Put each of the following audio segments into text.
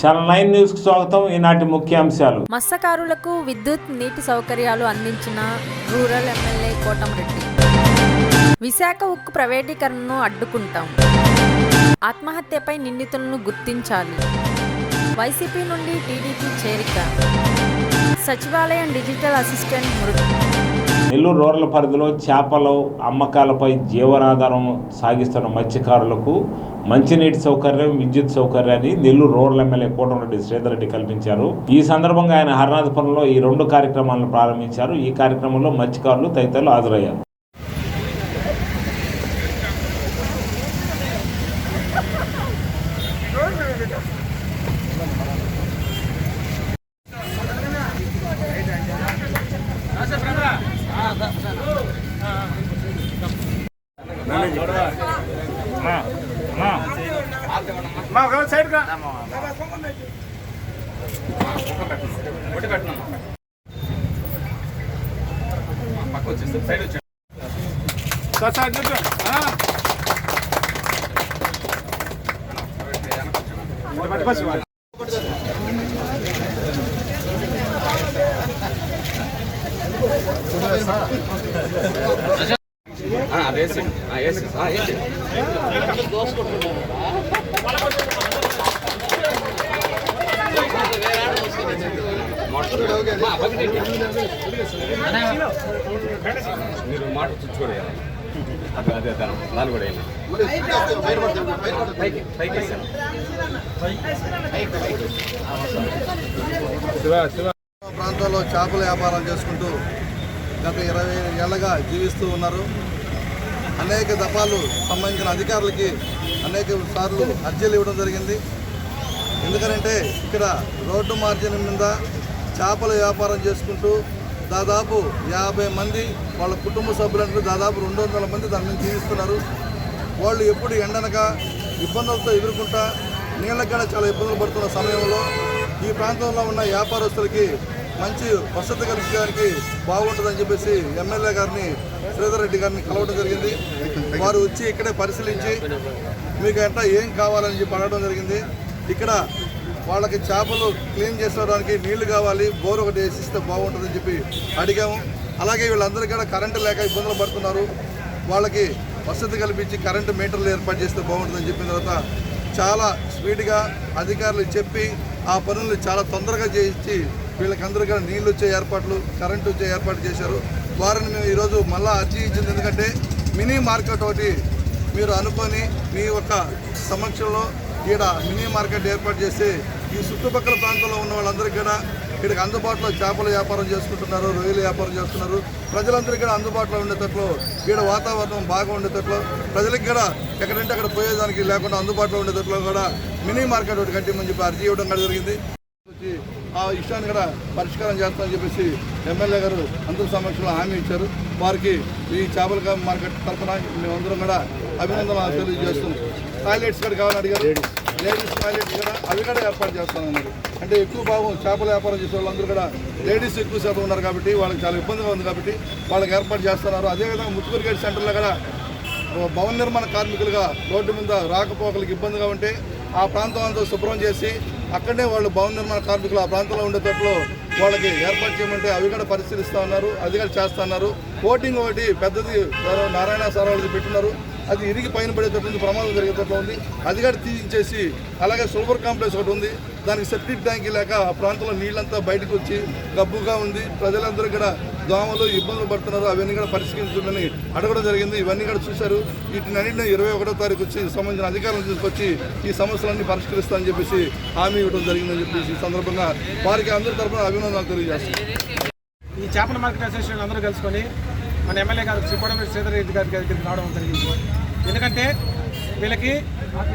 Channel 9 news కు స్వాగతం. ఈనాటి ముఖ్యాంశాలు. మత్స్యకారులకు విద్యుత్ నీటి సౌకర్యాలు అందించిన రూరల్ ఎమ్మెల్యే కోటంరెడ్డి. విశాఖ ఉక్కు ప్రైవేటీకరణను అడ్డుకుంటాం. ఆత్మహత్యపై నిందితులను గుర్తించాలి. వైసీపీ నుండి టీడీపీ చేరిక. సచివాలయం డిజిటల్ అసిస్టెంట్ మృతి. నెల్లూరు రూరల్ పరిధిలో చేపల అమ్మకాలపై జీవనాధారం సాగిస్తున్న మత్స్యకారులకు మంచినీటి సౌకర్యం, విద్యుత్ సౌకర్యాన్ని నెల్లూరు రూరల్ ఎమ్మెల్యే కోటంరెడ్డి శ్రీధర్ రెడ్డి కల్పించారు. ఈ సందర్భంగా ఆయన హరనాథపురంలో ఈ 2 కార్యక్రమాలను ప్రారంభించారు. ఈ కార్యక్రమంలో మత్స్యకారులు తదితరులు హాజరయ్యారు. మీరు మాట చూసుకోవాలి అదే దాని కూడా ప్రాంతాల్లో చేపల వ్యాపారం చేసుకుంటూ గత 20 ఏళ్ళగా జీవిస్తూ ఉన్నారు. అనేక దఫాలు సంబంధించిన అధికారులకి అనేక సార్లు అర్జీలు ఇవ్వడం జరిగింది. ఎందుకంటే ఇక్కడ రోడ్డు మార్జిన్ మీద చేపల వ్యాపారం చేసుకుంటూ దాదాపు 50 మంది వాళ్ళ కుటుంబ సభ్యులంటూ దాదాపు 200 మంది దాని నుంచి జీవిస్తున్నారు. వాళ్ళు ఎప్పుడు ఎండనక ఇబ్బందులతో ఎదుర్కొంటా నీళ్ళకన్నా చాలా ఇబ్బందులు పడుతున్న సమయంలో ఈ ప్రాంతంలో ఉన్న వ్యాపారస్తులకి మంచి వసతి కల్పించడానికి బాగుంటుందని చెప్పేసి ఎమ్మెల్యే గారిని శ్రీధర్ రెడ్డి గారిని కలవడం జరిగింది. వారు వచ్చి ఇక్కడే పరిశీలించి మీకు అంటే ఏం కావాలని చెప్పి అడగడం జరిగింది. ఇక్కడ వాళ్ళకి చేపలు క్లీన్ చేసుకోవడానికి నీళ్లు కావాలి, బోర్ ఒకటి వేసిస్తే బాగుంటుందని చెప్పి అడిగాము. అలాగే వీళ్ళందరికీ కూడా కరెంటు లేక ఇబ్బందులు పడుతున్నారు. వాళ్ళకి వసతి కల్పించి కరెంటు మీటర్లు ఏర్పాటు చేస్తే బాగుంటుందని చెప్పిన తర్వాత చాలా స్పీడ్గా అధికారులు చెప్పి ఆ పనులు చాలా తొందరగా చేయించి వీళ్ళకి అందరికీ నీళ్ళు వచ్చే ఏర్పాట్లు, కరెంటు వచ్చే ఏర్పాటు చేశారు. వారిని మేము ఈరోజు మళ్ళీ అర్జీ ఇచ్చింది. ఎందుకంటే మినీ మార్కెట్ ఒకటి మీరు అనుకొని మీ యొక్క సమక్షంలో ఇక్కడ మినీ మార్కెట్ ఏర్పాటు చేసి ఈ చుట్టుపక్కల ప్రాంతంలో ఉన్న వాళ్ళందరికీ కూడా ఇక్కడికి అందుబాటులో చేపల వ్యాపారం చేసుకుంటున్నారు, రొయ్యల వ్యాపారం చేస్తున్నారు. ప్రజలందరికీ కూడా అందుబాటులో ఉండేటట్లు ఇక్కడ వాతావరణం బాగా ఉండేటట్లు ప్రజలకు కూడా ఎక్కడంటే అక్కడ పోయేదానికి లేకుండా అందుబాటులో ఉండేటట్లు కూడా మినీ మార్కెట్ ఒకటి కట్టిమని చెప్పి అర్జీ ఇవ్వడం కూడా జరిగింది. ఆ విషయాన్ని కూడా పరిష్కారం చేస్తామని చెప్పేసి ఎమ్మెల్యే గారు అందరి సమక్షంలో హామీ ఇచ్చారు. వారికి ఈ చేపల మార్కెట్ తరఫున మేమందరం కూడా అభినందనలు తెలియజేస్తున్నాం. టాయిలెట్స్ కూడా కావాలని అడిగారు. లేడీస్ టాయిలెట్స్ కూడా అవి కూడా ఏర్పాటు చేస్తామన్నారు. అంటే ఎక్కువ భాగం చేపల వ్యాపారం చేసే వాళ్ళందరూ కూడా లేడీస్ ఎక్కువ శాతం ఉన్నారు కాబట్టి వాళ్ళకి చాలా ఇబ్బందిగా ఉంది కాబట్టి వాళ్ళకి ఏర్పాటు చేస్తున్నారు. అదేవిధంగా ముత్తుకూరు గేట్ సెంటర్లో కూడా భవన నిర్మాణ కార్మికులుగా రోడ్డు మీద రాకపోకలకు ఇబ్బందిగా ఉంటే ఆ ప్రాంతం అంతా శుభ్రం చేసి అక్కడే వాళ్ళు భవన నిర్మాణ కార్మికులు ఆ ప్రాంతంలో ఉండేటట్లు వాళ్ళకి ఏర్పాటు చేయమంటే అవి కూడా పరిశీలిస్తూ ఉన్నారు, అది కూడా చేస్తున్నారు. కోటింగ్ ఒకటి పెద్దది నారాయణ సారాలది పెట్టున్నారు, అది ఇరిగి పైన పడేటట్టు ప్రమాదం జరిగేటట్లు ఉంది, అది కూడా తీయించేసి అలాగే సూపర్ కాంప్లెక్స్ ఒకటి ఉంది, దానికి సెప్టిక్ ట్యాంక్ లేక ఆ ప్రాంతంలో నీళ్ళంతా బయటకు వచ్చి గబ్బుగా ఉంది, ప్రజలందరూ కూడా దోమలు ఇబ్బందులు పడుతున్నారు. అవన్నీ కూడా పరిష్కరించమని అడగడం జరిగింది. ఇవన్నీ కూడా చూశారు. వీటినన్నింటినీ 21వ తారీఖు వచ్చి సంబంధించిన అధికారులను తీసుకొచ్చి ఈ సమస్యలన్నీ పరిష్కరిస్తామని చెప్పేసి హామీ ఇవ్వడం జరిగిందని చెప్పేసి ఈ సందర్భంగా వారికి అందరి తరఫున అభినందనలు తెలియజేస్తాం. ఈ చేపల మార్కెట్ అసోసియేషన్ అందరూ కలుసుకొని మన ఎమ్మెల్యే గారు కోటంరెడ్డి శ్రీధర్ రెడ్డి గారి దగ్గరికి రావడం జరిగింది. ఎందుకంటే వీళ్ళకి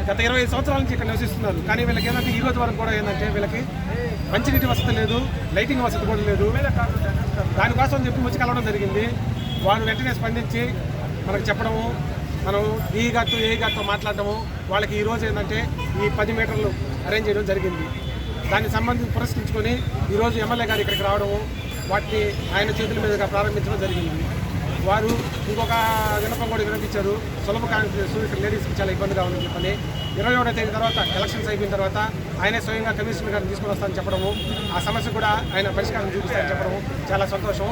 గత 25 సంవత్సరాల నుంచి ఇక్కడ నివసిస్తున్నారు. కానీ వీళ్ళకి ఏంటంటే ఈ రోజు వరకు కూడా ఏంటంటే వీళ్ళకి మంచినీటి వసతి లేదు, లైటింగ్ వసతి కూడా లేదు. దానికోసం చెప్పి వచ్చి కలవడం జరిగింది. వాళ్ళు వెంటనే స్పందించి మనకు చెప్పడము, మనం ఏ గారితో మాట్లాడటము, వాళ్ళకి ఈరోజు ఏంటంటే ఈ 10 మీటర్లు అరేంజ్ చేయడం జరిగింది. దానికి సంబంధించి పురస్కరించుకొని ఈరోజు ఎమ్మెల్యే గారు ఇక్కడికి రావడము, వాటిని ఆయన చేతుల మీదుగా ప్రారంభించడం జరిగింది. వారు ఇంకొక విన్నపం కూడా వినిపించారు. సులభ కాన్ఫరెన్స్ ఇక్కడ లేడీస్కి చాలా ఇబ్బందిగా ఉందని చెప్పని 21వ తేదీ తర్వాత ఎలక్షన్స్ అయిపోయిన తర్వాత ఆయనే స్వయంగా కమిషనర్ గారిని తీసుకొని వస్తానని చెప్పడము, ఆ సమస్య కూడా ఆయన పరిష్కారం చూపిస్తారని చెప్పడము చాలా సంతోషం.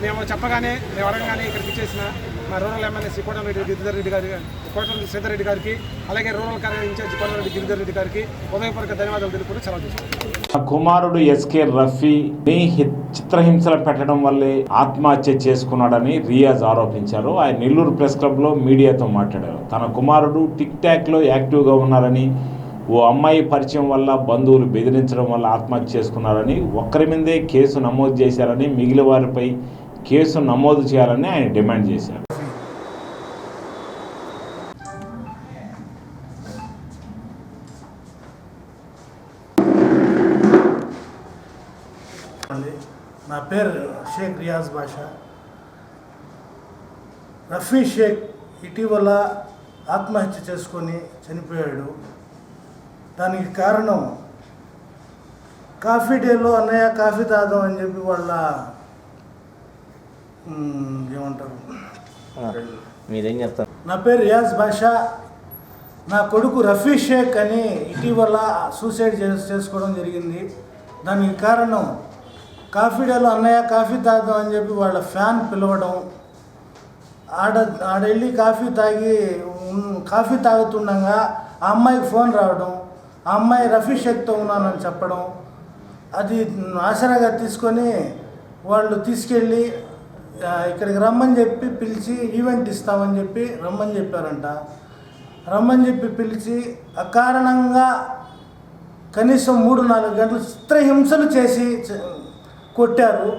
మేము చెప్పగానే మేము అడగగానే ఇక్కడికి ఇచ్చేసిన మా రూరల్ ఎమ్మెల్యే శ్రీ కోటమిరెడ్డి గిరిధర్ గారి కోటమిరెడ్డి శ్రీధర్ రెడ్డి గారికి, అలాగే రూరల్ కార్య ఇన్ఛార్జ్ కోటమిరెడ్డి గిరిధర్ రెడ్డి గారికి ఉదయపూర్వక ధన్యవాదాలు తెలుపుకుంటూ సెలవు తీసుకుంటాం. కుమారుడు ఎస్కే రఫీని చిత్రహింసలు పెట్టడం వల్లే ఆత్మహత్య చేసుకున్నాడని రియాజ్ ఆరోపించారు. ఆయన నెల్లూరు ప్రెస్ క్లబ్లో మీడియాతో మాట్లాడారు. తన కుమారుడు టిక్ టాక్లో యాక్టివ్గా ఉన్నారని, ఓ అమ్మాయి పరిచయం వల్ల బంధువులు బెదిరించడం వల్ల ఆత్మహత్య చేసుకున్నారని, ఒక్కరి మీదే కేసు నమోదు చేశారని, మిగిలిన వారిపై కేసు నమోదు చేయాలని ఆయన డిమాండ్ చేశారు. నా పేరు షేక్ రియాజ్ బాషా. రఫీ షేక్ ఇటీవల ఆత్మహత్య చేసుకొని చనిపోయాడు. దానికి కారణం కాఫీ డేలో అన్నయ్య కాఫీ తాగం అని చెప్పి వాళ్ళ ఏమంటారు, మీరేం చెప్తారు? నా పేరు రియాజ్ బాషా. నా కొడుకు రఫీ షేక్ అని ఇటీవల సూసైడ్ చేసుకోవడం జరిగింది. దానికి కారణం కాఫీ డేలో అన్నయ్య కాఫీ తాగుదాం అని చెప్పి వాళ్ళ ఫ్యాన్ పిలవడం, ఆడెళ్ళి కాఫీ తాగుతుండగా ఆ అమ్మాయికి ఫోన్ రావడం, ఆ అమ్మాయి రఫీ షేక్తో ఉన్నానని చెప్పడం, అది ఆసరాగా తీసుకొని వాళ్ళు తీసుకెళ్ళి ఇక్కడికి రమ్మని చెప్పి పిలిచి ఈవెంట్ ఇస్తామని చెప్పి రమ్మని చెప్పారంట. రమ్మని చెప్పి పిలిచి అకారణంగా కనీసం 3-4 గంటలు చిత్రహింసలు చేసి కొట్టారు.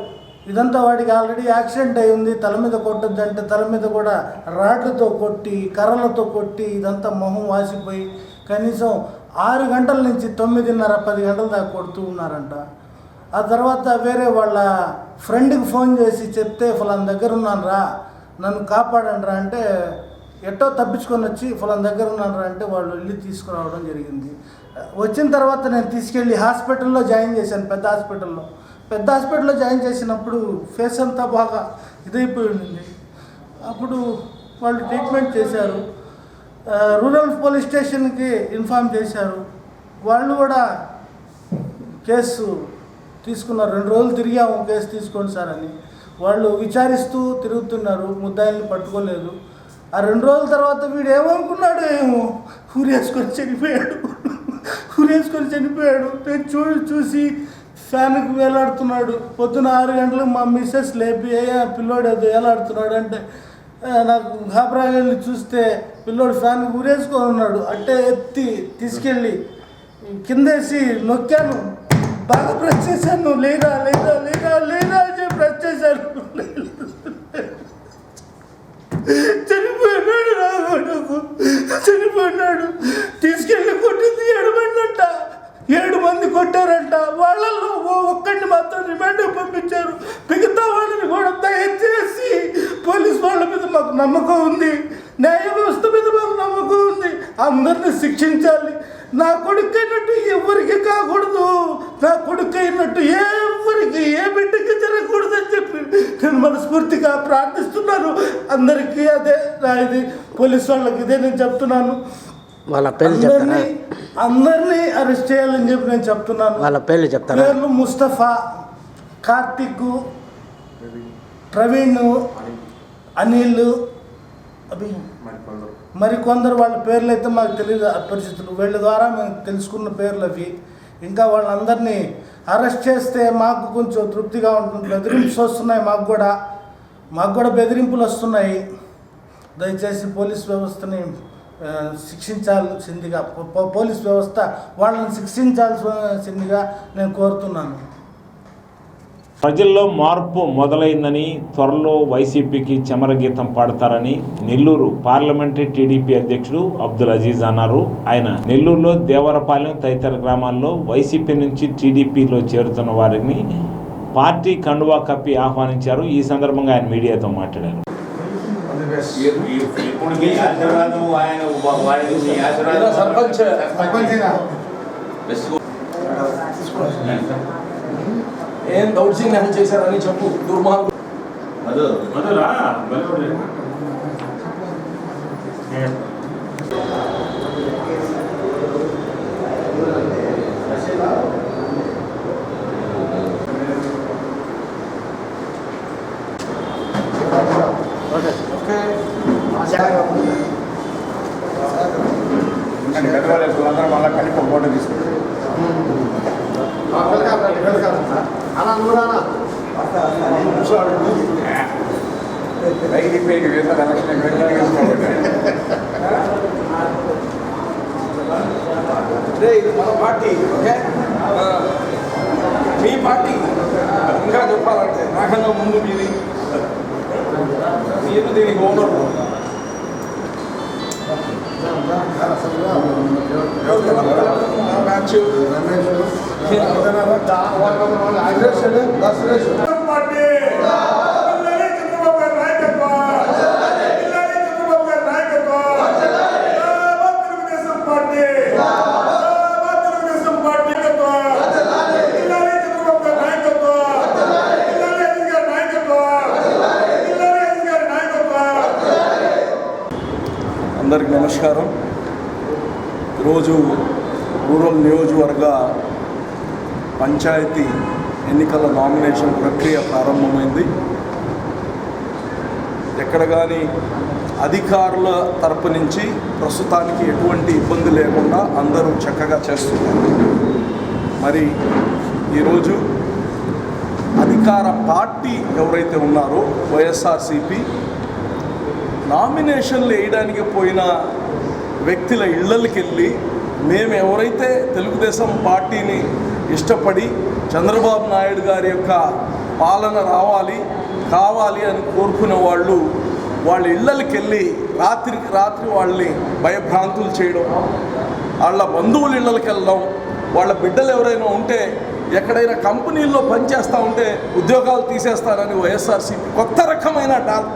ఇదంతా వాడికి ఆల్రెడీ యాక్సిడెంట్ అయి ఉంది. తల మీద కొట్టద్దంటే తల మీద కూడా రాడ్లతో కొట్టి, కర్రలతో కొట్టి, ఇదంతా మొహం వాసిపోయి కనీసం 6 గంటల నుంచి 9:30-10 గంటల దాకా కొడుతూ ఉన్నారంట. ఆ తర్వాత వేరే వాళ్ళ ఫ్రెండ్కి ఫోన్ చేసి చెప్తే ఫలానా దగ్గర ఉన్నాను రా, నన్ను కాపాడండి రా అంటే ఎట్టో తప్పించుకొని వచ్చి ఫలానా దగ్గర ఉన్నాను రా అంటే వాళ్ళు వెళ్ళి తీసుకురావడం జరిగింది. వచ్చిన తర్వాత నేను తీసుకెళ్ళి హాస్పిటల్లో జాయిన్ చేశాను, పెద్ద హాస్పిటల్లో జాయిన్ చేసినప్పుడు ఫేస్ అంతా బాగా ఇదైపోయి ఉండింది. అప్పుడు వాళ్ళు ట్రీట్మెంట్ చేశారు. రూరల్ పోలీస్ స్టేషన్కి ఇన్ఫామ్ చేశారు. వాళ్ళు కూడా కేసు తీసుకున్నారు. 2 రోజులు తిరిగాము కేసు తీసుకోండి సార్ అని. వాళ్ళు విచారిస్తూ తిరుగుతున్నారు, ముద్దాయిల్ని పట్టుకోలేదు. ఆ 2 రోజుల తర్వాత వీడు ఏమనుకున్నాడు ఏమో ఊరేసుకొని చనిపోయాడు. నేను చూసి ఫ్యాన్కి వేలాడుతున్నాడు. పొద్దున 6 గంటలకు మా మిస్సెస్ లేపి పిల్లోడు ఏదో వేలాడుతున్నాడు అంటే నాకు ఘాబరాగా వెళ్ళి చూస్తే పిల్లోడు ఫ్యాన్కి ఊరేసుకొని ఉన్నాడు. అట్టే ఎత్తి తీసుకెళ్ళి కిందేసి నొక్కాను, బాగా ప్రెస్ చేశాను. లేరా అని చెప్పి ప్రెస్ చేశాను. చనిపోయినాడు. తీసుకెళ్ళి కొట్టింది 7 మంది అంట. 7 మంది కొట్టారంట. వాళ్ళల్లో ఒక్కడిని మాత్రం రిమాండ్ పంపించారు. మిగతా వాళ్ళని కూడా దయచేసి పోలీస్ వాళ్ళ మీద మాకు నమ్మకం ఉంది, న్యాయ వ్యవస్థ మీద మాకు నమ్మకం ఉంది, అందరినీ శిక్షించాలి. నా కొడుకైనట్టు ఎవరికి కాకూడదు, నా కొడుకైనట్టు ఎవరికి ఏ బిడ్డకి జరగకూడదు అని చెప్పి నేను మనస్ఫూర్తిగా ప్రార్థిస్తున్నాను. అందరికీ అదే ఇది పోలీస్ వాళ్ళకి ఇదే నేను చెప్తున్నాను. వాళ్ళ పేర్లు అందరినీ అరెస్ట్ చేయాలని చెప్పి నేను చెప్తున్నాను. వాళ్ళ పేర్లు చెప్తాను. పేర్లు ముస్తఫా, కార్తిక్, ప్రవీణ్, అనిల్, మరికొందరు వాళ్ళ పేర్లు అయితే మాకు తెలియదు, అపరిచితులు. వీళ్ళ ద్వారా మేము తెలుసుకున్న పేర్లు అవి. ఇంకా వాళ్ళందరినీ అరెస్ట్ చేస్తే మాకు కొంచెం తృప్తిగా ఉంటుంది. బెదిరింపులు వస్తున్నాయి, మాకు కూడా బెదిరింపులు వస్తున్నాయి. దయచేసి పోలీస్ వ్యవస్థని శిక్షించాల్సిందిగా, పోలీస్ వ్యవస్థ వాళ్ళని శిక్షించాల్సిందిగా నేను కోరుతున్నాను. ప్రజల్లో మార్పు మొదలైందని, త్వరలో వైసీపీకి చెమరగీతం పాడతారని నెల్లూరు పార్లమెంటరీ టీడీపీ అధ్యక్షుడు అబ్దుల్ అజీజ్ అన్నారు. ఆయన నెల్లూరులో దేవరపాలెం తదితర గ్రామాల్లో వైసీపీ నుంచి టీడీపీలో చేరుతున్న వారిని పార్టీ కండువా కప్పి ఆహ్వానించారు. ఈ సందర్భంగా ఆయన మీడియాతో మాట్లాడారు. ఏం దౌర్జన్యం చేశారని చెప్పు. దుర్మార్గులు మధురా పెద్దవాళ్ళు మళ్ళీ కలిపి ఫోటో తీసుకుంటారు. రైతు వేసిన ఇది మన పార్టీ, ఓకే? మీ పార్టీ ఇంకా చెప్పాలంటే నాకన్నా ముందు మీరు దీనికి ఓనర్. మ్యాచ్ అందరికీ నమస్కారం. ఈరోజు రూరల్ నియోజకవర్గ పంచాయతీ ఎన్నికల నామినేషన్ ప్రక్రియ ప్రారంభమైంది. ఎక్కడ కానీ అధికారుల తరపు నుంచి ప్రస్తుతానికి ఎటువంటి ఇబ్బంది లేకుండా అందరూ చక్కగా చేస్తున్నారు. మరి ఈరోజు అధికార పార్టీ ఎవరైతే ఉన్నారో వైఎస్ఆర్సీపీ నామినేషన్లు వేయడానికి పోయిన వ్యక్తుల ఇళ్ళకి వెళ్ళి మేము ఎవరైతే తెలుగుదేశం పార్టీని ఇష్టపడి చంద్రబాబు నాయుడు గారి యొక్క పాలన కావాలి అని కోరుకునే వాళ్ళు వాళ్ళ ఇళ్ళకి వెళ్ళి రాత్రికి రాత్రి వాళ్ళని భయభ్రాంతులు చేయడం, వాళ్ళ బంధువుల ఇళ్ళకి వెళ్ళడం, వాళ్ళ బిడ్డలు ఎవరైనా ఉంటే ఎక్కడైనా కంపెనీల్లో పనిచేస్తూ ఉంటే ఉద్యోగాలు తీసేస్తారని వైఎస్ఆర్సీపీ కొత్త రకమైన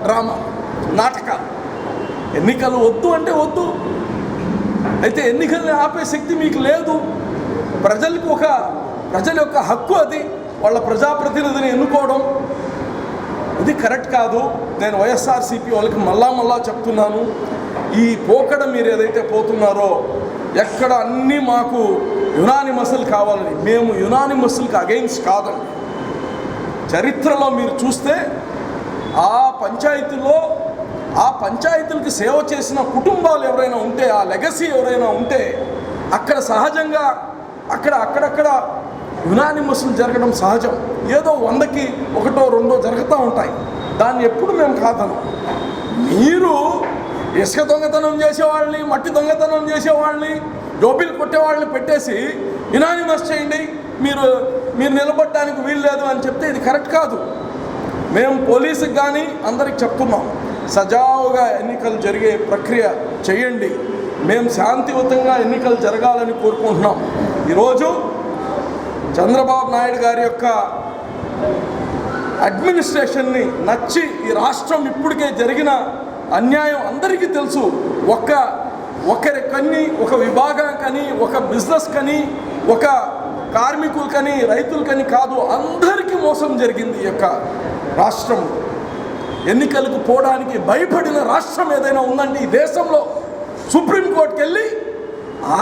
డ్రామా నాటకాలు. ఎన్నికలు వద్దు అంటే వద్దు, అయితే ఎన్నికల్ని ఆపే శక్తి మీకు లేదు. ప్రజల యొక్క హక్కు అది, వాళ్ళ ప్రజాప్రతినిధిని ఎన్నుకోవడం. ఇది కరెక్ట్ కాదు. నేను వైఎస్ఆర్సీపీ వాళ్ళకి మళ్ళా చెప్తున్నాను, ఈ పోకడ మీరు ఏదైతే పోతున్నారో ఎక్కడ అన్నీ మాకు యునానిమస్లు కావాలని, మేము యునానిమస్లకు అగెయిన్స్ట్ కాదండి. చరిత్రలో మీరు చూస్తే ఆ పంచాయతీలకు సేవ చేసిన కుటుంబాలు ఎవరైనా ఉంటే, ఆ లెగసీ ఎవరైనా ఉంటే అక్కడ సహజంగా అక్కడక్కడ యునానిమస్లు జరగడం సహజం. ఏదో 100కి 1 2 జరుగుతూ ఉంటాయి. దాన్ని ఎప్పుడు మేము కాదను. మీరు ఇసుక దొంగతనం చేసేవాళ్ళని, మట్టి దొంగతనం చేసేవాళ్ళని, డోబీలు కొట్టేవాళ్ళని పెట్టేసి యునానిమస్ చేయండి, మీరు నిలబడడానికి వీల్లేదు అని చెప్తే ఇది కరెక్ట్ కాదు. మేము పోలీసుకి కానీ అందరికి చెప్తున్నాం, సజావుగా ఎన్నికలు జరిగే ప్రక్రియ చేయండి. మేము శాంతియుతంగా ఎన్నికలు జరగాలని కోరుకుంటున్నాం. ఈరోజు చంద్రబాబు నాయుడు గారి యొక్క అడ్మినిస్ట్రేషన్ని నచ్చి ఈ రాష్ట్రం ఇప్పటికే జరిగిన అన్యాయం అందరికీ తెలుసు. ఒకరికని, ఒక విభాగానికని, ఒక బిజినెస్ కని, ఒక కార్మికులకని, రైతులకని కాదు, అందరికీ మోసం జరిగింది ఈ యొక్క రాష్ట్రంలో. ఎన్నికలకు పోవడానికి భయపడిన రాష్ట్రం ఏదైనా ఉందండి ఈ దేశంలో? సుప్రీంకోర్టుకి వెళ్ళి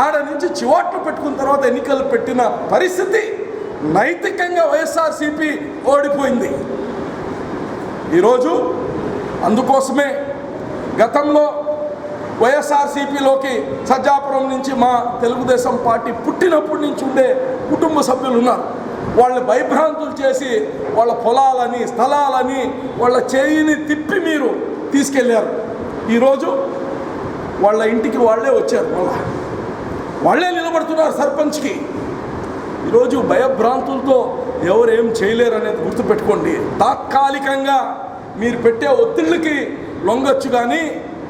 ఆడ నుంచి చివాట్లు పెట్టుకున్న తర్వాత ఎన్నికలు పెట్టిన పరిస్థితి. నైతికంగా వైఎస్ఆర్సీపీ ఓడిపోయింది ఈరోజు. అందుకోసమే గతంలో వైఎస్ఆర్సీపీలోకి సజ్జాపురం నుంచి మా తెలుగుదేశం పార్టీ పుట్టినప్పటి నుంచి ఉండే కుటుంబ సభ్యులు ఉన్నారు. వాళ్ళని భయభ్రాంతులు చేసి వాళ్ళ పొలాలని, స్థలాలని, వాళ్ళ చేయిని తిప్పి మీరు తీసుకెళ్ళారు. ఈరోజు వాళ్ళ ఇంటికి వాళ్ళే వచ్చారు, వాళ్ళే నిలబడుతున్నారు సర్పంచ్కి. ఈరోజు భయభ్రాంతులతో ఎవరు ఏం చేయలేరు అనేది గుర్తుపెట్టుకోండి. తాత్కాలికంగా మీరు పెట్టే ఒత్తిళ్ళకి లొంగొచ్చు, కానీ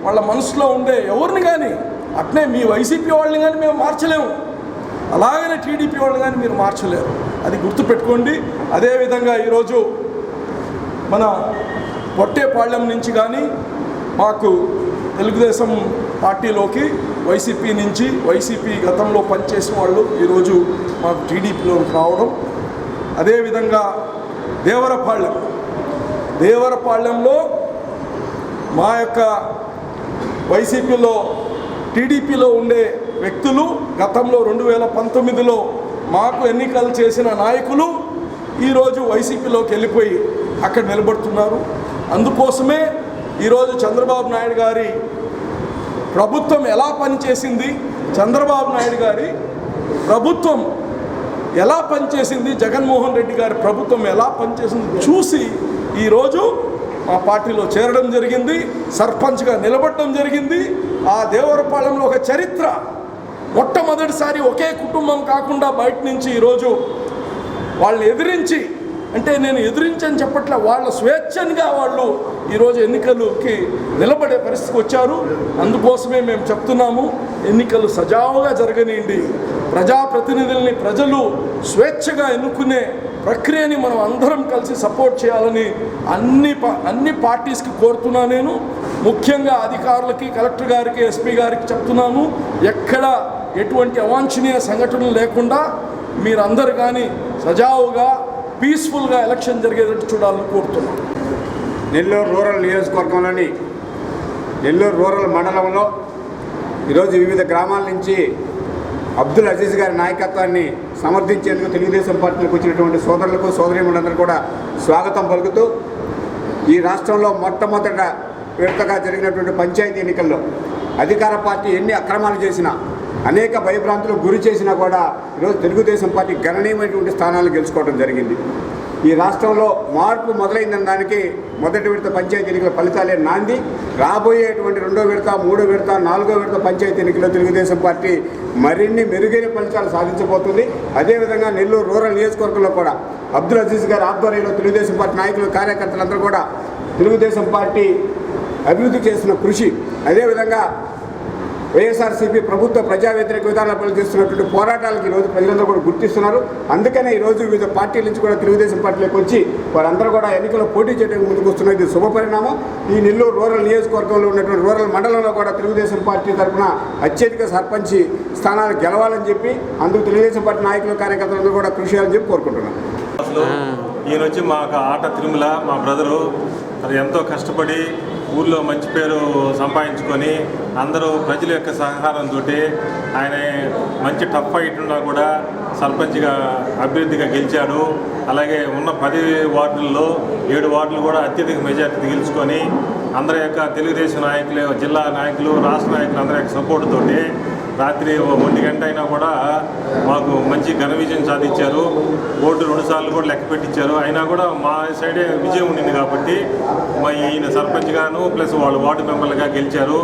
వాళ్ళ మనసులో ఉండే ఎవరిని కానీ, అట్నే మీ వైసీపీ వాళ్ళని కానీ మేము మార్చలేము, అలాగనే టీడీపీ వాళ్ళని కానీ మీరు మార్చలేరు. అది గుర్తుపెట్టుకోండి. అదేవిధంగా ఈరోజు మన పొట్టేపాళ్యం నుంచి కానీ మాకు తెలుగుదేశం పార్టీలోకి వైసీపీ గతంలో పనిచేసిన వాళ్ళు ఈరోజు మాకు టీడీపీలోకి రావడం. అదేవిధంగా దేవరపాళ్యంలో మా యొక్క వైసీపీలో టీడీపీలో ఉండే వ్యక్తులు గతంలో 2019లో మాకు ఎన్నికలు చేసిన నాయకులు ఈరోజు వైసీపీలోకి వెళ్ళిపోయి అక్కడ నిలబడుతున్నారు. అందుకోసమే ఈరోజు చంద్రబాబు నాయుడు గారి ప్రభుత్వం ఎలా పనిచేసింది, చంద్రబాబు నాయుడు గారి ప్రభుత్వం ఎలా పనిచేసింది, జగన్మోహన్ రెడ్డి గారి ప్రభుత్వం ఎలా పనిచేసింది చూసి ఈరోజు మా పార్టీలో చేరడం జరిగింది, సర్పంచ్గా నిలబడడం జరిగింది. ఆ దేవరపాలెంలో ఒక చరిత్ర, మొట్టమొదటిసారి ఒకే కుటుంబం కాకుండా బయట నుంచి ఈరోజు వాళ్ళని ఎదిరించి, అంటే నేను ఎదిరించని చెప్పట్లే, వాళ్ళ స్వేచ్ఛగా వాళ్ళు ఈరోజు ఎన్నికలకి నిలబడే పరిస్థితికి వచ్చారు. అందుకోసమే మేము చెప్తున్నాము, ఎన్నికలు సజావుగా జరగనియండి, ప్రజాప్రతినిధుల్ని ప్రజలు స్వేచ్ఛగా ఎన్నుకునే ప్రక్రియని మనం అందరం కలిసి సపోర్ట్ చేయాలని అన్ని పార్టీస్కి కోరుతున్నా. నేను ముఖ్యంగా అధికారులకి, కలెక్టర్ గారికి, ఎస్పీ గారికి చెప్తున్నాను, ఎక్కడ ఎటువంటి అవాంఛనీయ సంఘటనలు లేకుండా మీరందరూ కానీ సజావుగా పీస్ఫుల్గా ఎలక్షన్ జరిగేటట్టు చూడాలని కోరుతున్నాను. నెల్లూరు రూరల్ నియోజకవర్గంలోని నెల్లూరు రూరల్ మండలంలో ఈరోజు వివిధ గ్రామాల నుంచి అబ్దుల్ అజీజ్ గారి నాయకత్వాన్ని సమర్థించేందుకు తెలుగుదేశం పార్టీలకు వచ్చినటువంటి సోదరులకు, సోదరీమణులందరూ కూడా స్వాగతం పలుకుతూ, ఈ రాష్ట్రంలో మొట్టమొదట విడతగా జరిగినటువంటి పంచాయతీ ఎన్నికల్లో అధికార పార్టీ ఎన్ని అక్రమాలు చేసినా, అనేక భయభ్రాంతులకు గురి చేసినా కూడా ఈరోజు తెలుగుదేశం పార్టీ గణనీయమైనటువంటి స్థానాలు గెలుచుకోవడం జరిగింది. ఈ రాష్ట్రంలో మార్పు మొదలైందని దానికి మొదటి విడత పంచాయతీ ఎన్నికల ఫలితాలే నాంది. రాబోయేటువంటి 2వ విడత, 3వ విడత, 4వ విడత పంచాయతీ ఎన్నికల్లో తెలుగుదేశం పార్టీ మరిన్ని మెరుగైన ఫలితాలు సాధించబోతుంది. అదేవిధంగా నెల్లూరు రూరల్ నియోజకవర్గంలో కూడా అబ్దుల్ అజీజ్ గారి ఆధ్వర్యంలో తెలుగుదేశం పార్టీ నాయకులు, కార్యకర్తలందరూ కూడా తెలుగుదేశం పార్టీ అభివృద్ధి చేస్తున్న కృషి, అదేవిధంగా వైఎస్ఆర్సీపీ ప్రభుత్వ ప్రజా వ్యతిరేక విధానాలు చేస్తున్నటువంటి పోరాటాలకు ఈరోజు ప్రజలందరూ కూడా గుర్తిస్తున్నారు. అందుకనే ఈరోజు వివిధ పార్టీల నుంచి కూడా తెలుగుదేశం పార్టీలోకి వచ్చి వారందరూ కూడా ఎన్నికల్లో పోటీ చేయడానికి ముందుకు వస్తున్నారు. ఇది శుభపరిణామం. ఈ నెల్లూరు రూరల్ నియోజకవర్గంలో ఉన్నటువంటి రూరల్ మండలంలో కూడా తెలుగుదేశం పార్టీ తరఫున అత్యధిక సర్పంచ్ స్థానాలు గెలవాలని చెప్పి అందుకు తెలుగుదేశం పార్టీ నాయకులు, కార్యకర్తలందరూ కూడా కృషి చేయాలని చెప్పి కోరుకుంటున్నాను. ఈయన వచ్చి మాకు ఆట తిరుమల మా బ్రదరు ఎంతో కష్టపడి ఊళ్ళో మంచి పేరు సంపాదించుకొని అందరూ ప్రజల యొక్క సహకారంతో ఆయన మంచి టఫ్ ఫైట్ ఉన్నా కూడా సర్పంచ్గా అభ్యర్థిగా గెలిచాడు. అలాగే ఉన్న 10 వార్డుల్లో 7 వార్డులు కూడా అత్యధిక మెజార్టీ గెలుచుకొని అందరి యొక్క తెలుగుదేశం నాయకులు, జిల్లా నాయకులు, రాష్ట్ర నాయకులు అందరి యొక్క సపోర్ట్ తోటి రాత్రి 1 గంట అయినా కూడా మాకు మంచి ఘన విజయం సాధించారు. ఓటు 2 సార్లు కూడా లెక్క పెట్టించారు. అయినా కూడా మా సైడే విజయం ఉండింది కాబట్టి ఈయన సర్పంచ్గాను ప్లస్ వాళ్ళు వార్డు మెంబర్లుగా గెలిచారు.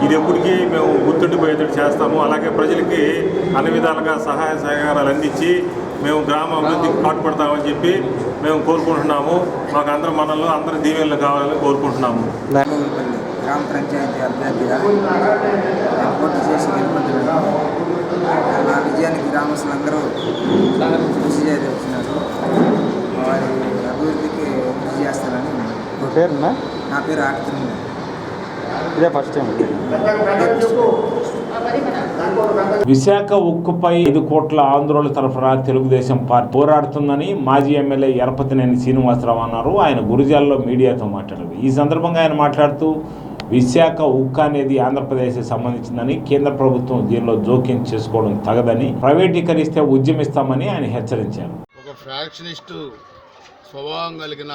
ఇది ఎప్పటికీ మేము గుర్తుండిపోయేటట్టు చేస్తాము. అలాగే ప్రజలకి అన్ని విధాలుగా సహాయ సహకారాలు అందించి మేము గ్రామ అభివృద్ధికి పాటుపడతామని చెప్పి మేము కోరుకుంటున్నాము. మాకు అందరి మనల్లో అందరి దీవెనలు కావాలని కోరుకుంటున్నాము. గ్రామ పంచాయతీ అభ్యర్థిగా పోటీ చేసి గెలుపొందినాను. నా విజయానికి గ్రామస్తులందరూ కృషి చేస్తున్నారు. వారి అభివృద్ధికి కృషి చేస్తారని. నా పేరు ఆటతిరుమల. ఇదే ఫస్ట్ టైం. విశాఖ ఉక్కుపై 5 కోట్ల ఆందోళన తరఫున తెలుగుదేశం పార్టీ పోరాడుతుందని మాజీ ఎమ్మెల్యే ఎరపతినేని శ్రీనివాసరావు అన్నారు. ఆయన గురిజాల్లో మీడియాతో మాట్లాడారు. ఈ సందర్భంగా ఆయన మాట్లాడుతూ విశాఖ ఉక్కు అనేది ఆంధ్రప్రదేశ్కి సంబంధించిందని, కేంద్ర ప్రభుత్వం దీనిలో జోక్యం చేసుకోవడం తగదని, ప్రైవేటీకరిస్తే ఉద్యమిస్తామని ఆయన హెచ్చరించారు. ఒక ఫ్యాక్షనిస్టు స్వభావం కలిగిన,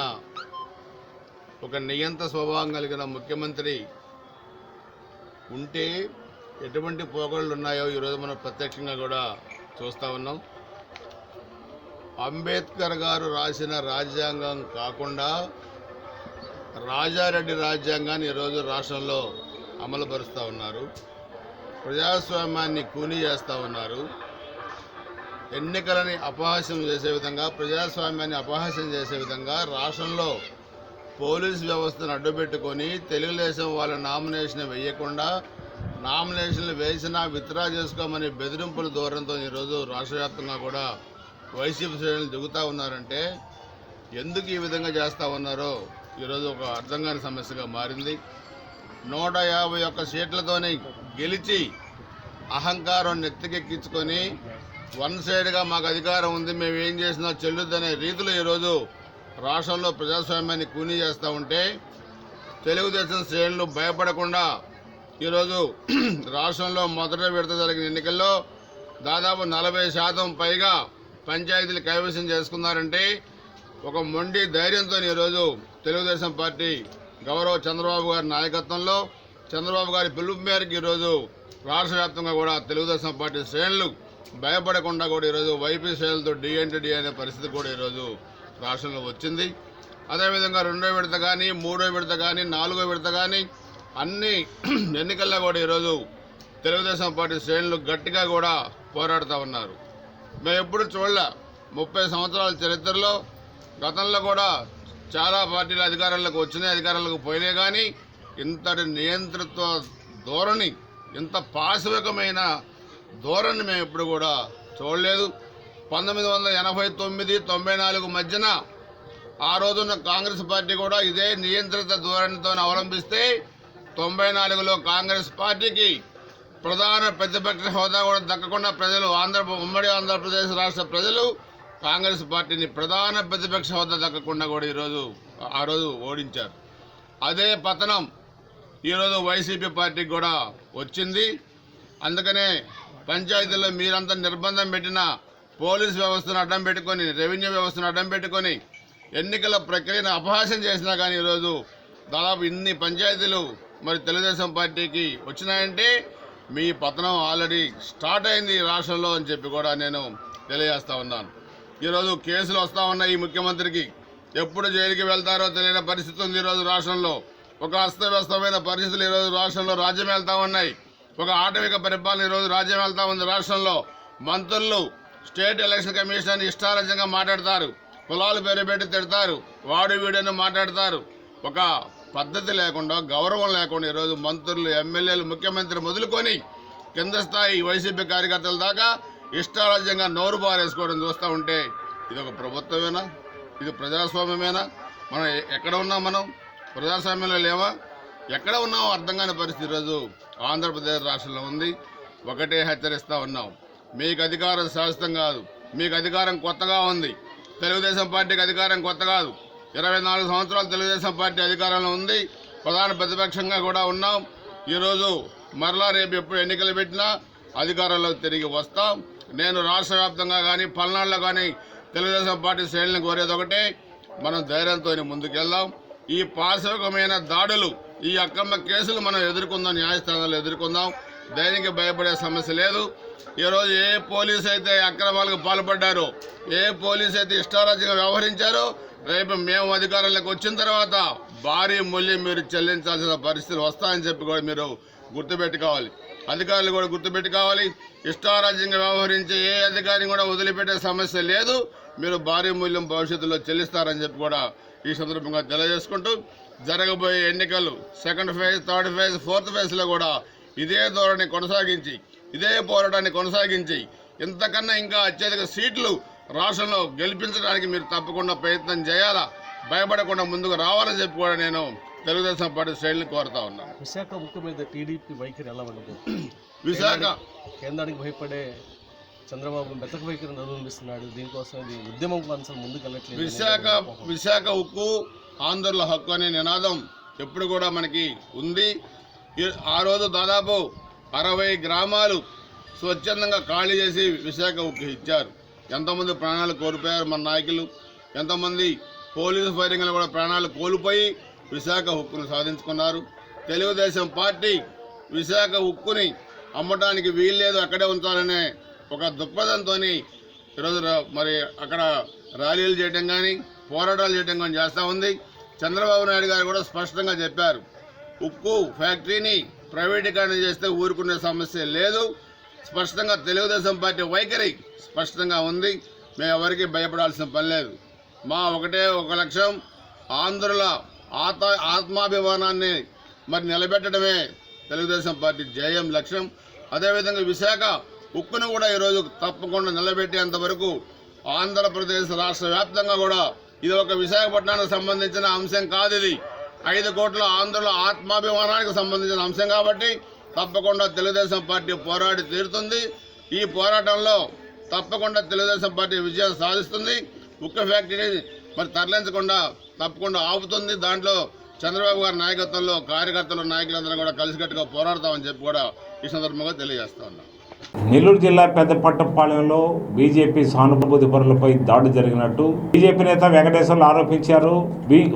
ఒక నియంత స్వభావం కలిగిన ముఖ్యమంత్రి ఉంటే ఎటువంటి పోగళ్ళు ఉన్నాయో ఈరోజు మనం ప్రత్యక్షంగా కూడా చూస్తూ ఉన్నాం. అంబేద్కర్ గారు రాసిన రాజ్యాంగం కాకుండా రాజారెడ్డి రాజ్యాంగాన్ని ఈరోజు రాష్ట్రంలో అమలుపరుస్తూ ఉన్నారు. ప్రజాస్వామ్యాన్ని కూనీ చేస్తూ ఉన్నారు. ఎన్నికలని అపహాస్యం చేసే విధంగా, ప్రజాస్వామ్యాన్ని అపహాస్యం చేసే విధంగా రాష్ట్రంలో పోలీస్ వ్యవస్థను అడ్డుపెట్టుకొని తెలుగుదేశం వాళ్ళ నామినేషన్ వేయకుండా, నామినేషన్లు వేసినా విత్డ్రా చేసుకోమని బెదిరింపుల ధోరణితో ఈరోజు రాష్ట్ర వ్యాప్తంగా కూడా వైసీపీ శ్రేణులు దిగుతూ ఉన్నారంటే ఎందుకు ఈ విధంగా చేస్తూ ఉన్నారో ఈరోజు ఒక అర్థం కాని సమస్యగా మారింది. 151 సీట్లతోనే గెలిచి అహంకారం నెత్తికెక్కించుకొని వన్ సైడ్గా మాకు అధికారం ఉంది, మేము ఏం చేసినా చెల్లుద్దనే రీతిలో ఈరోజు రాష్ట్రంలో ప్రజాస్వామ్యాన్ని కూనీ చేస్తూ ఉంటే తెలుగుదేశం శ్రేణులు భయపడకుండా ఈరోజు రాష్ట్రంలో మొదట విడత జరిగిన ఎన్నికల్లో దాదాపు 40% పైగా పంచాయతీలు కైవసం చేసుకున్నారంటే ఒక మొండి ధైర్యంతో ఈరోజు తెలుగుదేశం పార్టీ గౌరవ చంద్రబాబు గారి నాయకత్వంలో చంద్రబాబు గారి పిలుపు మేరకు ఈరోజు రాష్ట్ర వ్యాప్తంగా కూడా తెలుగుదేశం పార్టీ శ్రేణులు భయపడకుండా కూడా ఈరోజు వైపీ శ్రేణులతో డి అనే పరిస్థితి కూడా ఈరోజు రాష్ట్రంలో వచ్చింది. అదేవిధంగా 2వ విడత కానీ 3వ విడత కానీ 4వ విడత కానీ అన్ని ఎన్నికల్లో కూడా ఈరోజు తెలుగుదేశం పార్టీ శ్రేణులు గట్టిగా కూడా పోరాడుతూ ఉన్నారు. మేము ఎప్పుడు చూడలే 30 సంవత్సరాల చరిత్రలో గతంలో కూడా చాలా పార్టీలు అధికారంలోకి వచ్చినాయి, అధికారంలోకి పోయినాయి, కానీ ఇంతటి నియంతృత్వ ధోరణి, ఇంత పాశవికమైన ధోరణి మేము ఎప్పుడు కూడా చూడలేదు. 1989-94 మధ్యన ఆ రోజున్న కాంగ్రెస్ పార్టీ కూడా ఇదే నియంత్రిత ధోరణితో అవలంబిస్తే 94లో కాంగ్రెస్ పార్టీకి ప్రధాన ప్రతిపక్ష హోదా కూడా దక్కకుండా ప్రజలు ఉమ్మడి ఆంధ్రప్రదేశ్ రాష్ట్ర ప్రజలు కాంగ్రెస్ పార్టీని ప్రధాన ప్రతిపక్ష హోదా దక్కకుండా కూడా ఆ రోజు ఓడించారు. అదే పతనం ఈరోజు వైసీపీ పార్టీకి కూడా వచ్చింది. అందుకనే పంచాయతీల్లో మీరంతా నిర్బంధం పెట్టిన పోలీస్ వ్యవస్థను అడ్డం పెట్టుకొని, రెవెన్యూ వ్యవస్థను అడ్డం పెట్టుకొని ఎన్నికల ప్రక్రియను అపహాస్యం చేసినా కానీ ఈరోజు దాదాపు ఇన్ని పంచాయతీలు మరి తెలుగుదేశం పార్టీకి వచ్చినాయంటే మీ పతనం ఆల్రెడీ స్టార్ట్ అయింది రాష్ట్రంలో అని చెప్పి కూడా నేను తెలియజేస్తా ఉన్నాను. ఈరోజు కేసులు వస్తూ ఉన్నాయి. ఈ ముఖ్యమంత్రికి ఎప్పుడు జైలుకి వెళ్తారో తెలియని పరిస్థితి ఉంది ఈరోజు రాష్ట్రంలో. ఒక అస్తవ్యస్తమైన పరిస్థితులు ఈరోజు రాష్ట్రంలో రాజ్యం వెళ్తా ఉన్నాయి. ఒక ఆటవిక పరిపాలన ఈరోజు రాజ్యం వెళ్తా ఉంది రాష్ట్రంలో. మంత్రులు స్టేట్ ఎలక్షన్ కమిషన్ ఇష్టారాజ్యంగా మాట్లాడతారు, కులాలు పేరు పెట్టి తిడతారు, వాడు వీడని మాట్లాడతారు. ఒక పద్ధతి లేకుండా, గౌరవం లేకుండా ఈరోజు మంత్రులు, ఎమ్మెల్యేలు, ముఖ్యమంత్రి మొదలుకొని కింద స్థాయి వైసీపీ కార్యకర్తల దాకా ఇష్టారాజ్యంగా నోరు బారేసుకోవడం చూస్తూ ఉంటే ఇది ఒక ప్రభుత్వమేనా? ఇది ప్రజాస్వామ్యమేనా? మనం ఎక్కడ ఉన్నాం? మనం ప్రజాస్వామ్యంలో లేవా? ఎక్కడ ఉన్నామో అర్థం కాని పరిస్థితి ఈరోజు ఆంధ్రప్రదేశ్ రాష్ట్రంలో ఉంది. ఒకటే హెచ్చరిస్తూ ఉన్నాం, మీకు అధికారం శాశ్వతం కాదు, మీకు అధికారం కొత్తగా ఉంది. తెలుగుదేశం పార్టీకి అధికారం కొత్త కాదు. 24 సంవత్సరాలు తెలుగుదేశం పార్టీ అధికారంలో ఉంది, ప్రధాన ప్రతిపక్షంగా కూడా ఉన్నాం. ఈరోజు మరలా రేపు ఎప్పుడు ఎన్నికలు పెట్టినా అధికారంలో తిరిగి వస్తాం. నేను రాష్ట్ర వ్యాప్తంగా కానీ పల్నాడులో కానీ తెలుగుదేశం పార్టీ శ్రేణులను కోరేది ఒకటే, మనం ధైర్యంతో ముందుకెళ్దాం. ఈ పాశవికమైన దాడులు, ఈ అక్రమ కేసులు మనం ఎదుర్కొందాం, న్యాయస్థానాల్లో ఎదుర్కొందాం. ధైర్యంగా భయపడే సమస్య లేదు. ఈరోజు ఏ పోలీసు అయితే అక్రమాలకు పాల్పడ్డారో, ఏ పోలీసు అయితే ఇష్టారాజ్యంగా వ్యవహరించారో, రేపు మేము అధికారంలోకి వచ్చిన తర్వాత భారీ మూల్యం మీరు చెల్లించాల్సిన పరిస్థితులు వస్తాయని చెప్పి కూడా మీరు గుర్తుపెట్టుకోవాలి. అధికారులు కూడా గుర్తుపెట్టుకోవాలి. ఇష్టారాజ్యంగా వ్యవహరించే ఏ అధికారిని కూడా వదిలిపెట్టే సమస్య లేదు. మీరు భారీ మూల్యం భవిష్యత్తులో చెల్లిస్తారని చెప్పి కూడా ఈ సందర్భంగా తెలియజేసుకుంటూ, జరగబోయే ఎన్నికలు 2nd phase, 3rd phase, 4th ఫేజ్లో కూడా ఇదే ధోరణి కొనసాగించి, ఇదే పోరాటాన్ని కొనసాగించి ఇంతకన్నా ఇంకా అత్యధిక సీట్లు రాష్ట్రంలో గెలిపించడానికి మీరు తప్పకుండా ప్రయత్నం చేయాలా, భయపడకుండా ముందుకు రావాలని చెప్పి కూడా నేను తెలుగుదేశం పార్టీ శ్రేణులు కోరుతా ఉన్నాను. విశాఖ ఉక్కు మీద టీడీపీ వైఖరి ఎలా ఉండదు? విశాఖ కేంద్రానికి భయపడే చంద్రబాబు మెతక వైఖరిని అవలంబిస్తున్నాడు. దీనికోసం ఇది ఉద్యమం అసలు ముందుకెళ్ళట్లేదు. విశాఖ ఉక్కు ఆంధ్రుల హక్కు అనే నినాదం ఎప్పుడు కూడా మనకి ఉంది. ఆ రోజు దాదాపు 60 గ్రామాలు స్వచ్ఛందంగా ఖాళీ చేసి విశాఖ ఉక్కు ఇచ్చారు. ఎంతోమంది ప్రాణాలు కోల్పోయారు మన నాయకులు, ఎంతోమంది పోలీసు ఫైరింగ్లు కూడా ప్రాణాలు కోల్పోయి విశాఖ ఉక్కును సాధించుకున్నారు. తెలుగుదేశం పార్టీ విశాఖ ఉక్కుని అమ్మటానికి వీల్లేదు, అక్కడే ఉంచాలనే ఒక దృక్పథంతో ఈరోజు మరి అక్కడ ర్యాలీలు చేయడం కానీ పోరాటాలు చేయడం కానీ చేస్తూ ఉంది. చంద్రబాబు నాయుడు గారు కూడా స్పష్టంగా చెప్పారు, ఉక్కు ఫ్యాక్టరీని ప్రైవేటీకరణ చేస్తే ఊరుకునే సమస్య లేదు. స్పష్టంగా తెలుగుదేశం పార్టీ వైఖరి స్పష్టంగా ఉంది. మేము ఎవరికి భయపడాల్సిన పని లేదు. మా ఒకటే ఒక లక్ష్యం, ఆంధ్రుల ఆత్మాభిమానాన్ని మరి నిలబెట్టడమే తెలుగుదేశం పార్టీ జయం లక్ష్యం. అదేవిధంగా విశాఖ ఉక్కును కూడా ఈరోజు తప్పకుండా నిలబెట్టేంత వరకు ఆంధ్రప్రదేశ్ రాష్ట్ర వ్యాప్తంగా కూడా ఇది ఒక విశాఖపట్నానికి సంబంధించిన అంశం కాదు. ఇది 5 కోట్ల ఆంధ్రుల ఆత్మాభిమానానికి సంబంధించిన అంశం కాబట్టి తప్పకుండా తెలుగుదేశం పార్టీ పోరాడి తీరుతుంది. ఈ పోరాటంలో తప్పకుండా తెలుగుదేశం పార్టీ విజయం సాధిస్తుంది. ఉక్కు ఫ్యాక్టరీని మరి తరలించకుండా తప్పకుండా ఆపుతుంది. దాంట్లో చంద్రబాబు గారి నాయకత్వంలో కార్యకర్తలు నాయకులందరూ కూడా కలిసికట్టుగా పోరాడతామని చెప్పి కూడా ఈ సందర్భంగా తెలియజేస్తా ఉన్నాం. నెల్లూరు జిల్లా పెద్దపట్టపాలెంలో బీజేపీ సానుభూతి పరులపై దాడి జరిగినట్టు బీజేపీ నేత వెంకటేశ్వర్లు ఆరోపించారు.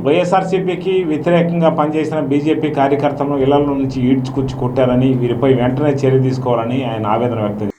వైఎస్ఆర్సీపీకి వ్యతిరేకంగా పనిచేసిన బీజేపీ కార్యకర్తలను ఇళ్ల నుంచి ఈడ్చుకొచ్చి కొట్టారని, వీరిపై వెంటనే చర్య తీసుకోవాలని ఆయన ఆవేదన వ్యక్తం చేశారు.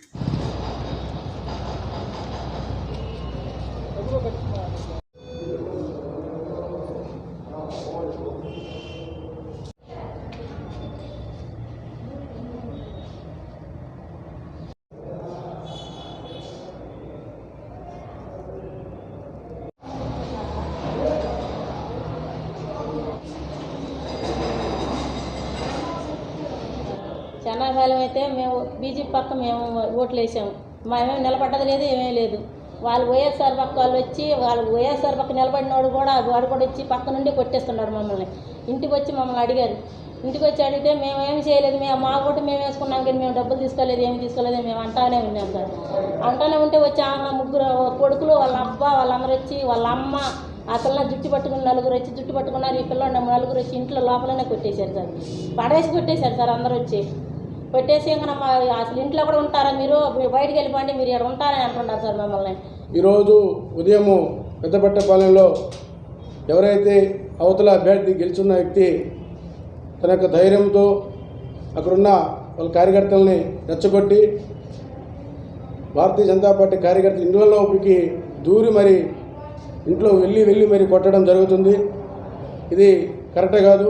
చాలా కాలం అయితే మేము బీజేపీ పక్క మేము ఓట్లు వేసాము. మేమేమి నిలబడ్డది లేదు, ఏమీ లేదు. వాళ్ళు వైఎస్ఆర్ పక్క వాళ్ళు వచ్చి వాళ్ళు వైఎస్ఆర్ పక్క నిలబడినోడు కూడా వాడు కూడా వచ్చి పక్క నుండి కొట్టేస్తున్నాడు మమ్మల్ని. ఇంటికి వచ్చి మమ్మల్ని అడిగారు. ఇంటికి వచ్చి అడిగితే మేము ఏమి చేయలేదు, మేము మా ఓటు మేము వేసుకున్నాం కానీ మేము డబ్బులు తీసుకోలేదు, ఏమి తీసుకోలేదు, మేము అంటానే ఉన్నాం సార్. అంటానే ఉంటే వచ్చి ఆమె ముగ్గురు కొడుకులు, వాళ్ళ అబ్బా, వాళ్ళందరూ వచ్చి వాళ్ళ అమ్మ, ఆ పిల్లలు జుట్టు పట్టుకుని నలుగురు వచ్చి జుట్టు పట్టుకున్నారు. ఈ పిల్లలు నలుగురు వచ్చి ఇంట్లో లోపలనే కొట్టేశారు సార్. పడేసి కొట్టేశారు సార్. అందరూ వచ్చి కొట్టేసి ఇంకా అసలు ఇంట్లో కూడా ఉంటారా మీరు బయటికి వెళ్ళిపోండి, మీరు ఇక్కడ ఉంటారని అంటున్నారు సార్ మమ్మల్ని. ఈరోజు ఉదయము పెద్దపట్టపాలెంలో ఎవరైతే అవతల అభ్యర్థి గెలుచున్న వ్యక్తి తన యొక్క ధైర్యంతో అక్కడున్న వాళ్ళ కార్యకర్తల్ని రెచ్చగొట్టి భారతీయ జనతా పార్టీ కార్యకర్తలు ఇండ్లలోకి దూరి మరి ఇంట్లో వెళ్ళి మరి కొట్టడం జరుగుతుంది. ఇది కరెక్ట్ కాదు.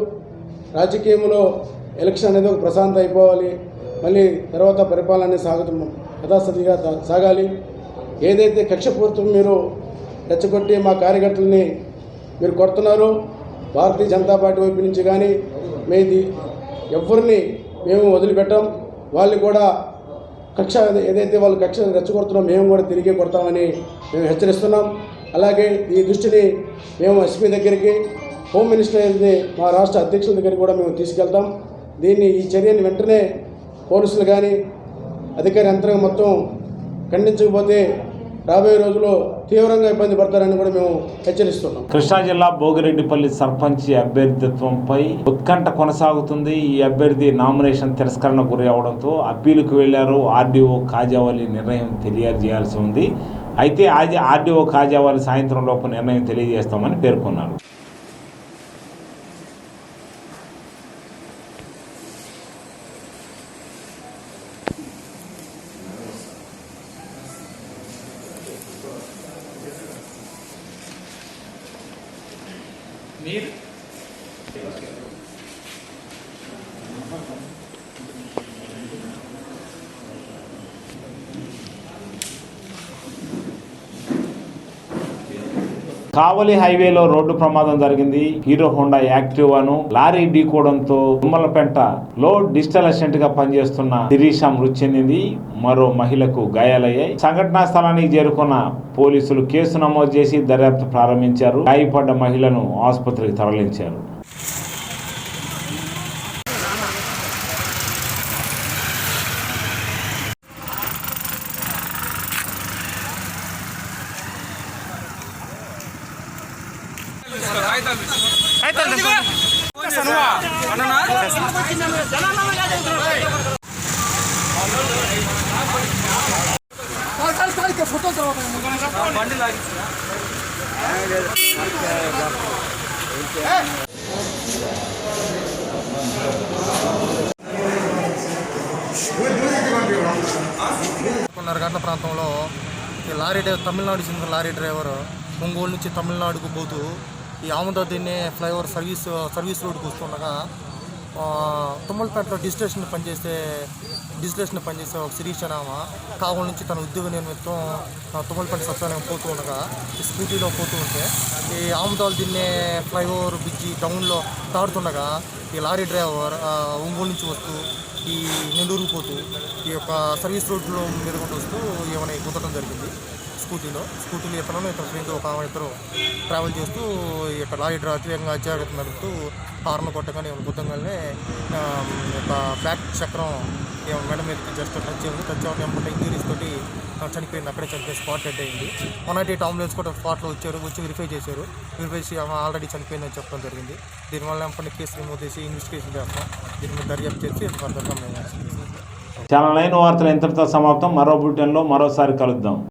రాజకీయంలో ఎలక్షన్ అనేది ఒక ప్రశాంతం అయిపోవాలి, మళ్ళీ తర్వాత పరిపాలన అనేది యథాస్థితిగా సాగాలి. ఏదైతే కక్షపూర్తం మీరు రెచ్చగొట్టి మా కార్యకర్తల్ని మీరు కొడుతున్నారో భారతీయ జనతా పార్టీ వైపు నుంచి కానీ మేది ఎవరిని మేము వదిలిపెట్టాం. వాళ్ళు కూడా కక్ష ఏదైతే వాళ్ళు కక్ష రెచ్చగొడుతున్నాం మేము కూడా తిరిగి కొడతామని మేము హెచ్చరిస్తున్నాం. అలాగే ఈ దృష్టిని మేము ఎస్పీ దగ్గరికి, హోమ్ మినిస్టర్ని మా రాష్ట్ర అధ్యక్షుల దగ్గరికి కూడా మేము తీసుకెళ్తాం. ఈ చర్యని వెంటనే పోలీసులు కానీ అధికార యంత్రాంగం మొత్తం ఖండించకపోతే రాబోయే రోజుల్లో తీవ్రంగా ఇబ్బంది పడతారని కూడా మేము హెచ్చరిస్తున్నాం. కృష్ణా జిల్లా భోగిరెడ్డిపల్లి సర్పంచ్ అభ్యర్థిత్వంపై ఉత్కంఠ కొనసాగుతుంది. ఈ అభ్యర్థి నామినేషన్ తిరస్కరణ గురి అవడంతో అప్పీలుకు వెళ్లారు. ఆర్డీఓ కాజావలి నిర్ణయం తెలియజేయాల్సి ఉంది. అయితే ఆర్డీఓ కాజావలి సాయంత్రం లోపు నిర్ణయం తెలియజేస్తామని పేర్కొన్నారు. కావలి హైవేలో రోడ్డు ప్రమాదం జరిగింది. హీరో హోండా యాక్టివాను లారీ ఢీకోవడంతో తుమ్మలపెంటలో డిజిటల్ అసిస్టెంట్ గా పనిచేస్తున్న శిరీష మృతి చెందింది. మరో మహిళకు గాయాలయ్యాయి. సంఘటనా స్థలానికి చేరుకున్న పోలీసులు కేసు నమోదు చేసి దర్యాప్తు ప్రారంభించారు. గాయపడ్డ మహిళను ఆసుపత్రికి తరలించారు. గంటల ప్రాంతంలో తమిళనాడు చెందిన లారీ డ్రైవర్ ఒంగోలు నుంచి తమిళనాడుకు పోతూ ఈ ఆమదాదిన్నే ఫ్లైఓవర్ సర్వీస్ రోడ్డుకు వస్తుండగా తుమ్మలపేటలో డిజిటేషన్ పనిచేసే ఒక శిరీష నామ కావలి నుంచి తన ఉద్యోగ నిమిత్తం తుమ్మలపేట సత్యాలయం పోతూ ఉండగా ఈ స్కూటీలో పోతూ ఉంటే ఈ ఆమదాలు దిన్నే ఫ్లైఓవర్ బ్రిడ్జి డౌన్లో దాడుతుండగా ఈ లారీ డ్రైవర్ ఒంగోలు నుంచి వస్తూ ఈ నెల్లూరు పోతూ ఈ యొక్క సర్వీస్ రోడ్లో మీదకుండా వస్తూ ఏమైనా కుదరడం జరిగింది. స్కూటీలో ఇతను ఫ్రెండ్ ఒక ఇద్దరు ట్రావెల్ చేస్తూ ఇట్లా లారీ అతివేగంగా అత్యాగతం నడుపుతూ హార్న్ కొట్టగానే గుద్దంగానే ఒక బ్యాక్ చక్రం మెడ మీదకి జస్ట్ టచ్ అవ్వడం ఇంజరీస్ తోటి చనిపోయింది. అక్కడే చనిపోయి స్పాట్ డెడ్ అయింది. 188 అంబులెన్స్ కూడా స్పాట్లో వచ్చి వెరిఫై చేశారు. వెరిఫై చేసి ఆల్రెడీ చనిపోయిందని చెప్పడం జరిగింది. దీనివల్ల వెంటనే కేసు రిమూవ్ చేసి ఇన్వెస్టిగేషన్ చేస్తాం. దీని మీద దర్యాప్తు చేసి ఫర్దర్గా మేము ఛానల్ 9 వార్తలు ఇంతటితో సమాప్తం. మరో బులెటిన్లో మరోసారి కలుద్దాం.